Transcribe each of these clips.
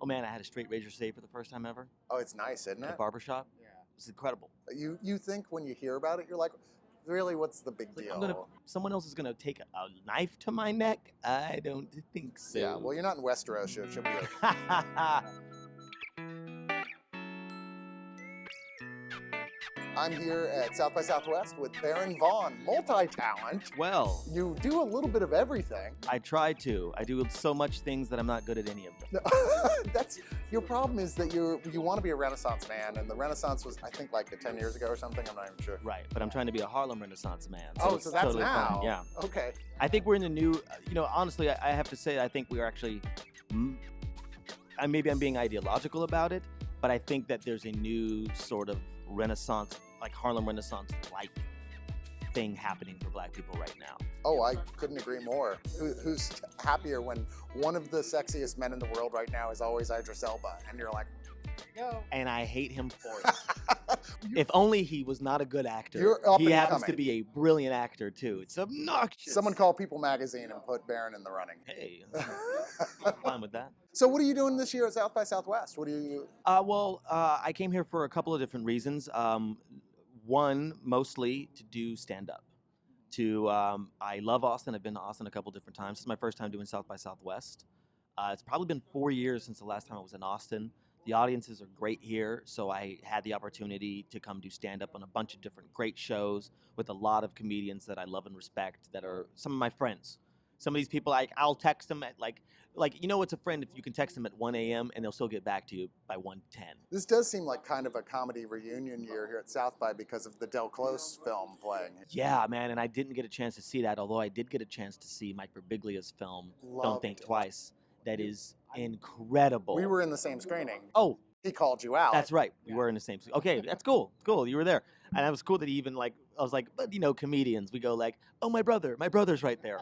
Oh man, I had a straight razor shave for the first time ever Oh, it's nice, isn't at a it? barbershop. Yeah. It's incredible. You think when you hear about it, you're like, really, what's the big Like, deal? someone else is gonna take a knife to my neck? I don't think so. Yeah, well, you're not in Westeros, so it should be okay. I'm here at South by Southwest with Baron Vaughn, multi-talent. Well, You do a little bit of everything. I try to. I do so much things that I'm not good at any of them. That's your problem is that you want to be a Renaissance man, and the Renaissance was, I think, like 10 years ago or something. I'm not even sure. Right, but I'm trying to be a Harlem Renaissance man. Oh, it's so that's totally now. fine. Yeah. Okay. I think we're in the new, honestly, I have to say, I think we are actually, maybe I'm being ideological about it, but I think that there's a new sort of Renaissance, like Harlem Renaissance-like thing happening for Black people right now. Oh, I couldn't agree more. Who's happier when one of the sexiest men in the world right now is always Idris Elba, and you're like, no. And I hate him for it. If only he was not a good actor. You're up he and happens coming. to be a brilliant actor too. It's obnoxious. Someone call People Magazine and put Baron in the running. Hey, I'm fine with that. So what are you doing this year at South by Southwest? What do you... I came here for a couple of different reasons. One, mostly to do stand-up. I love Austin. I've been to Austin a couple different times. This is my first time doing South by Southwest. It's probably been 4 years since the last time I was in Austin. The audiences are great here, so I had the opportunity to come do stand-up on a bunch of different great shows with a lot of comedians that I love and respect that are some of my friends. Some of these people, I'll text them at like it's a friend if you can text them at 1 a.m. and they'll still get back to you by 1:10. This does seem like kind of a comedy reunion year here at South by because of the Del Close film playing. Yeah, man, and I didn't get a chance to see that, although I did get a chance to see Mike Birbiglia's film, Don't Loved Think it. Twice. That is incredible. We were in the same screening. Oh, He called you out. that's right. We were in the same. Okay, that's cool. Cool. You were there, and it was cool that he even I was like, but comedians. We go like, oh, my brother's right there,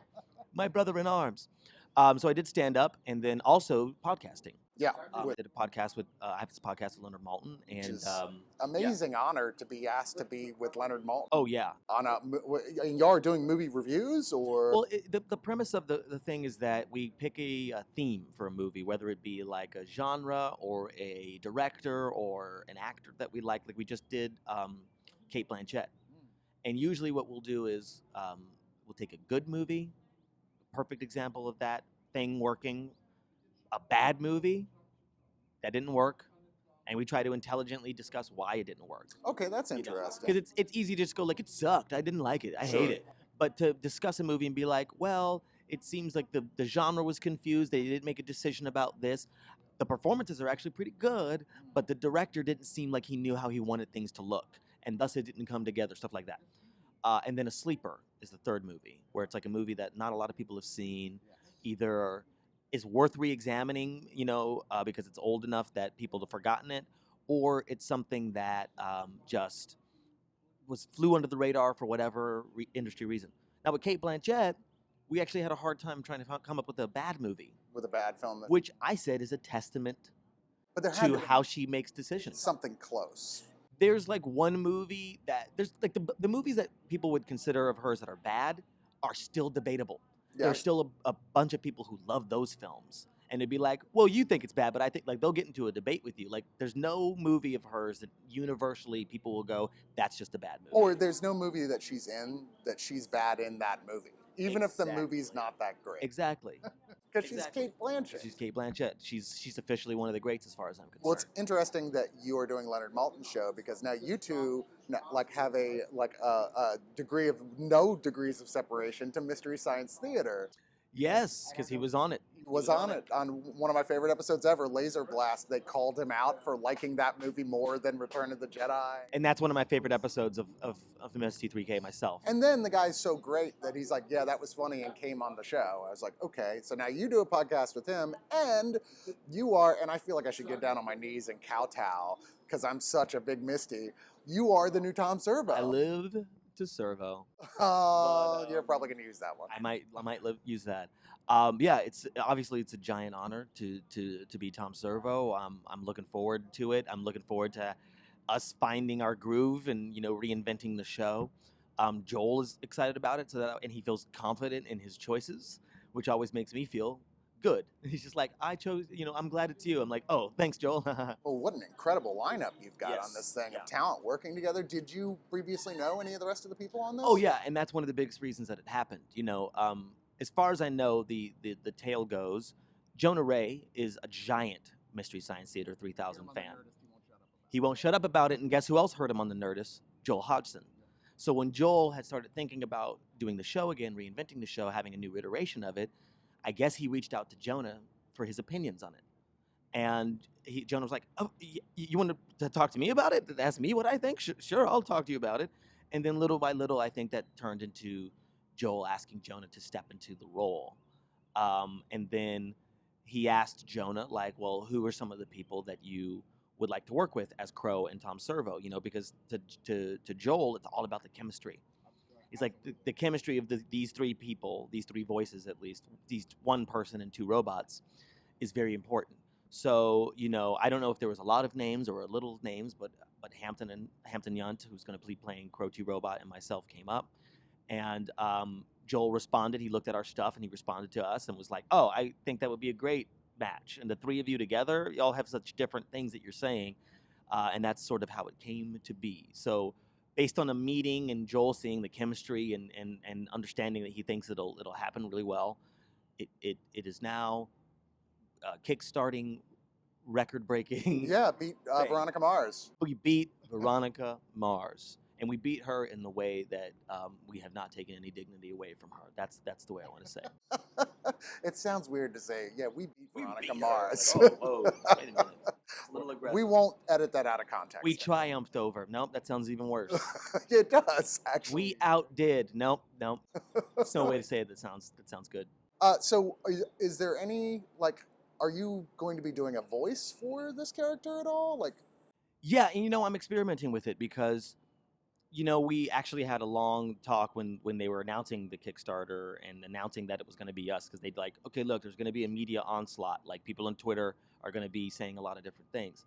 my brother in arms. So I did stand up, and then also podcasting. Yeah. I did a podcast with I have this podcast with Leonard Maltin, Which and is amazing honor to be asked to be with Leonard Maltin. oh yeah. And y'all are doing movie reviews, or? Well, the premise of the thing is that we pick a theme for a movie, whether it be like a genre or a director or an actor that we like. Like we just did Cate Blanchett. And usually what we'll do is we'll take a good movie, a perfect example of that thing working, a bad movie that didn't work, and we try to intelligently discuss why it didn't work. Okay, that's interesting. Because it's easy to just go like, it sucked, I didn't like it, I hate it. But to discuss a movie and be like, well, it seems like the genre was confused, they didn't make a decision about this. The performances are actually pretty good, but the director didn't seem like he knew how he wanted things to look, and thus it didn't come together, stuff like that. And then A Sleeper is the third movie, where it's like a movie that not a lot of people have seen, either is worth re-examining, because it's old enough that people have forgotten it, or it's something that just flew under the radar for whatever industry reason. Now with Cate Blanchett, we actually had a hard time trying to come up with a bad movie. With a bad film. Which I said is a testament to how she makes decisions. Something close. There's like one movie there's like the movies that people would consider of hers that are bad are still debatable. Yeah. There's still a bunch of people who love those films. And it'd be like, well, you think it's bad, but I think they'll get into a debate with you. Like there's no movie of hers that universally people will go, that's just a bad movie. Or there's no movie that she's in that she's bad in that movie. Even if the movie's not that great. Exactly. Because she's Cate Blanchett. She's Cate Blanchett. She's officially one of the greats as far as I'm concerned. Well, it's interesting that you are doing Leonard Maltin's show because now you two have a degree of no degrees of separation to Mystery Science Theater. Yes, because he was on it. He was on it on one of my favorite episodes ever, Laser Blast. They called him out for liking that movie more than Return of the Jedi. And that's one of my favorite episodes of MST3K myself. And then the guy's so great that he's like, yeah, that was funny, and came on the show. I was like, okay, so now you do a podcast with him, and you are, and I feel like I should get down on my knees and kowtow because I'm such a big Misty. You are the new Tom Servo. I live to Servo. You're probably going to use that one. I might use that. It's a giant honor to be Tom Servo. I'm looking forward to it. I'm looking forward to us finding our groove and reinventing the show. Joel is excited about it, and he feels confident in his choices, which always makes me feel good. And he's just like, I chose, I'm glad it's you. I'm like, oh, thanks, Joel. Well, what an incredible lineup you've got on Yes, this thing yeah. of talent working together. Did you previously know any of the rest of the people on this? Oh yeah, and that's one of the biggest reasons that it happened. As far as I know, the tale goes, Jonah Ray is a giant Mystery Science Theater 3000 fan. He won't shut up about it, and guess who else heard him on the Nerdist? Joel Hodgson. So when Joel had started thinking about doing the show again, reinventing the show, having a new iteration of it, I guess he reached out to Jonah for his opinions on it. And Jonah was like, "Oh, you want to talk to me about it? Ask me what I think? Sure, I'll talk to you about it." And then little by little, I think that turned into Joel asking Jonah to step into the role. And then he asked Jonah, like, well, who are some of the people that you would like to work with as Crow and Tom Servo? Because to Joel, it's all about the chemistry. He's like, the chemistry of these three people, these three voices at least, these one person and two robots, is very important. So, I don't know if there was a lot of names or a little names, but Hampton Yount, who's going to be playing Crow 2 Robot, and myself came up. And Joel responded. He looked at our stuff and he responded to us and was like, oh, I think that would be a great match. And the three of you together, y'all have such different things that you're saying. And that's sort of how it came to be. So based on a meeting and Joel seeing the chemistry and understanding that he thinks it'll happen really well, it is now kickstarting, record-breaking. Yeah, beat thing. Veronica Mars. We beat Veronica Mars, and we beat her in the way that we have not taken any dignity away from her. That's the way I want to say. It sounds weird to say, yeah, we beat Veronica beat Mars. Like, whoa, wait a minute. It's a little aggressive. We won't edit that out of context. We triumphed over. Nope, that sounds even worse. It does, actually. We outdid. Nope. There's no way to say it that sounds good. So is there any, are you going to be doing a voice for this character at all? Yeah, and I'm experimenting with it because, we actually had a long talk when they were announcing the Kickstarter and announcing that it was going to be us, because they'd like, okay, look, there's going to be a media onslaught. Like, people on Twitter are going to be saying a lot of different things.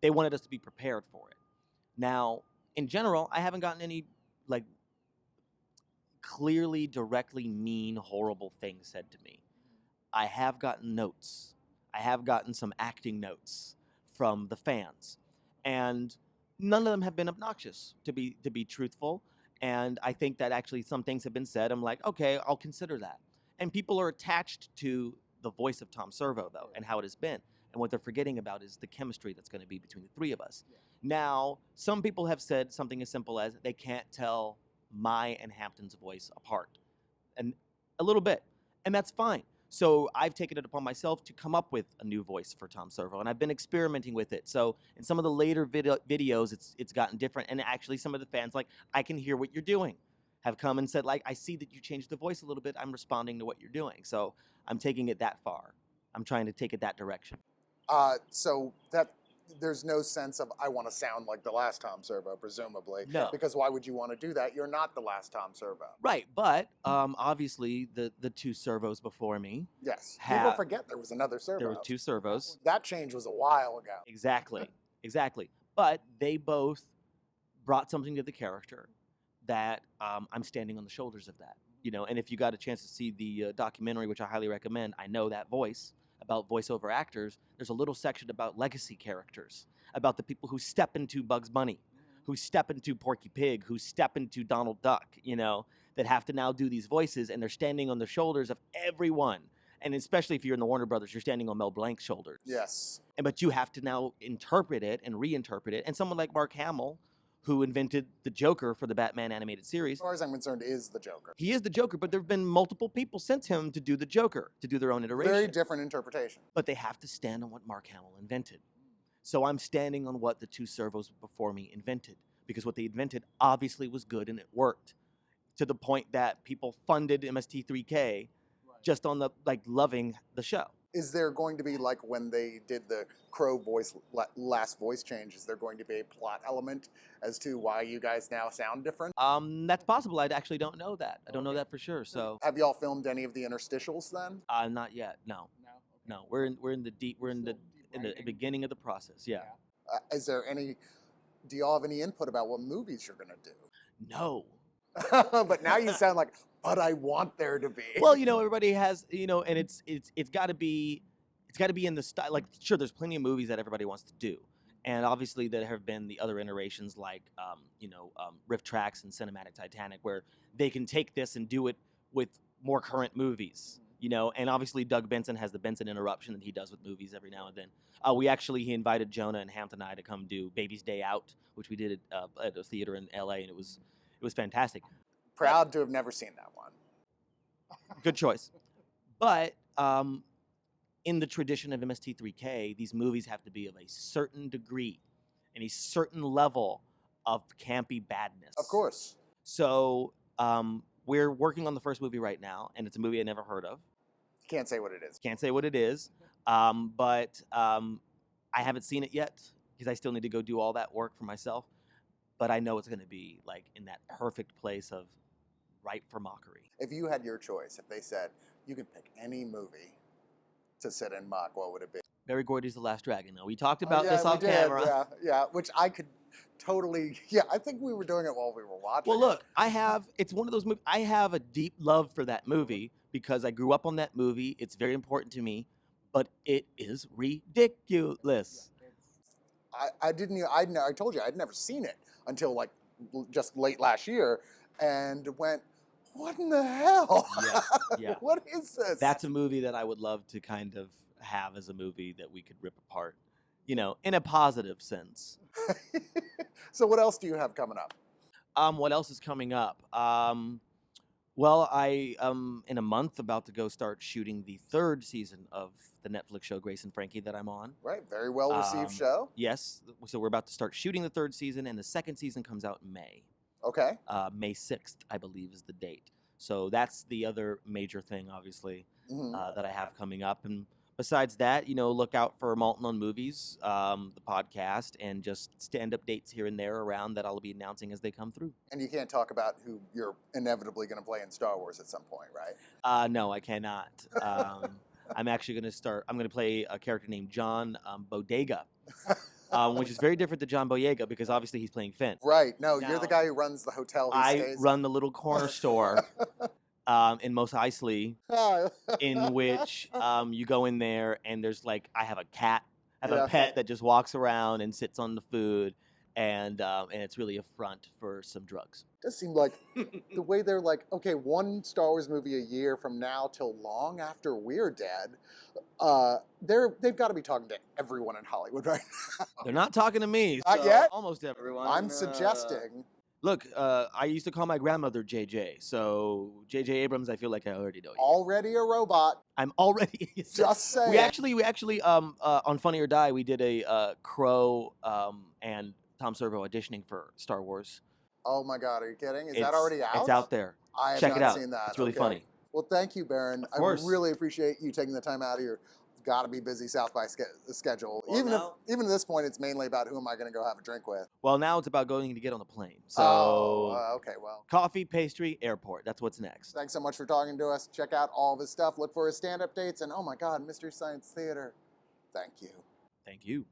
They wanted us to be prepared for it. Now, in general, I haven't gotten any, clearly, directly mean, horrible things said to me. I have gotten notes. I have gotten some acting notes from the fans, and none of them have been obnoxious, to be truthful. And I think that actually some things have been said. I'm like, okay, I'll consider that. And people are attached to the voice of Tom Servo, though, and how it has been. And what they're forgetting about is the chemistry that's going to be between the three of us. Now, some people have said something as simple as they can't tell my and Hampton's voice apart, and a little bit, and that's fine. So I've taken it upon myself to come up with a new voice for Tom Servo, and I've been experimenting with it. So in some of the later videos, it's gotten different, and actually some of the fans, like, I can hear what you're doing, have come and said, like, I see that you changed the voice a little bit. I'm responding to what you're doing. So I'm taking it that far. I'm trying to take it that direction. So that there's no sense of I want to sound like the last Tom Servo, presumably. No. Because why would you want to do that? You're not the last Tom Servo. Right, but obviously the two Servos before me. Yes. People forget there was another Servo. There were two Servos. That change was a while ago. Exactly. But they both brought something to the character that I'm standing on the shoulders of that. And if you got a chance to see the documentary, which I highly recommend, I Know That Voice, about voiceover actors, there's a little section about legacy characters, about the people who step into Bugs Bunny, who step into Porky Pig, who step into Donald Duck, that have to now do these voices, and they're standing on the shoulders of everyone. And especially if you're in the Warner Brothers, you're standing on Mel Blanc's shoulders. Yes. But you have to now interpret it and reinterpret it. And someone like Mark Hamill, who invented the Joker for the Batman animated series. As far as I'm concerned, is the Joker. He is the Joker, but there have been multiple people since him to do the Joker, to do their own iteration. Very different interpretation. But they have to stand on what Mark Hamill invented. So I'm standing on what the two Servos before me invented, because what they invented obviously was good and it worked, to the point that people funded MST3K just on the loving the show. Is there going to be, when they did the Crow voice, last voice change, is there going to be a plot element as to why you guys now sound different? That's possible. I actually don't know that. I don't know that for sure. So have y'all filmed any of the interstitials then? Not yet. No. We're in the beginning of the process. Yeah. Do y'all have any input about what movies you're going to do? No. But now you sound like, but I want there to be. Well, everybody has, and it's got to be in the style. Like, sure, there's plenty of movies that everybody wants to do, and obviously there have been the other iterations like, riff tracks and cinematic Titanic, where they can take this and do it with more current movies. And obviously Doug Benson has the Benson interruption that he does with movies every now and then. He invited Jonah and Hampton and I to come do Baby's Day Out, which we did at a theater in LA, and it was fantastic. Proud to have never seen that one. Good choice. But in the tradition of MST3K, these movies have to be of a certain degree and a certain level of campy badness. Of course. So we're working on the first movie right now, and it's a movie I never heard of. Can't say what it is. Can't say what it is, but I haven't seen it yet because I still need to go do all that work for myself. But I know it's going to be like in that perfect place of ripe for mockery. If you had your choice, if they said you can pick any movie to sit and mock, what would it be? Barry Gordy's The Last Dragon. Now, we talked about this off camera. Yeah, which I could totally, I think we were doing it while we were watching. Well, look, it's one of those movies, I have a deep love for that movie because I grew up on that movie. It's very important to me, but it is ridiculous. I told you I'd never seen it until like just late last year and went, what in the hell? Yeah. What is this? That's a movie that I would love to kind of have as a movie that we could rip apart, in a positive sense. So what else do you have coming up? What else is coming up? Well, I in a month about to go start shooting the 3rd season of the Netflix show Grace and Frankie that I'm on. Right, very well received show. Yes, so we're about to start shooting the 3rd season, and the 2nd season comes out in May. Okay. May 6th, I believe, is the date. So that's the other major thing, obviously, that I have coming up. And besides that, look out for Malton on Movies, the podcast, and just stand-up dates here and there around that I'll be announcing as they come through. And you can't talk about who you're inevitably going to play in Star Wars at some point, right? No, I cannot. I'm actually going to play a character named John Bodega. Which is very different to John Boyega because obviously he's playing Finn. Right. No, you're the guy who runs the hotel. I run the little corner store in Mos Eisley, in which you go in there and there's like, I have a cat, a pet that just walks around and sits on the food, and it's really a front for some drugs. It does seem like the way they're like, okay, one Star Wars movie a year from now till long after we're dead, they've got to be talking to everyone in Hollywood right now. They're not talking to me. Not yet? Almost everyone. I'm suggesting. Look, I used to call my grandmother JJ, so JJ Abrams, I feel like I already know you. Already a robot. I'm already. Just saying. We actually on Funny or Die, we did a Crow and Tom Servo auditioning for Star Wars. Oh my God, are you kidding? Is that already out? It's out there. I have Check it not out. seen that. It's really funny. Well, thank you, Baron. Of course. I really appreciate you taking the time out of your gotta-be busy South by schedule. Well, even at this point, it's mainly about who am I going to go have a drink with. Well, now it's about going to get on the plane. So, okay, well. Coffee, pastry, airport. That's what's next. Thanks so much for talking to us. Check out all of his stuff. Look for his stand-up dates. And oh my God, Mystery Science Theater. Thank you. Thank you.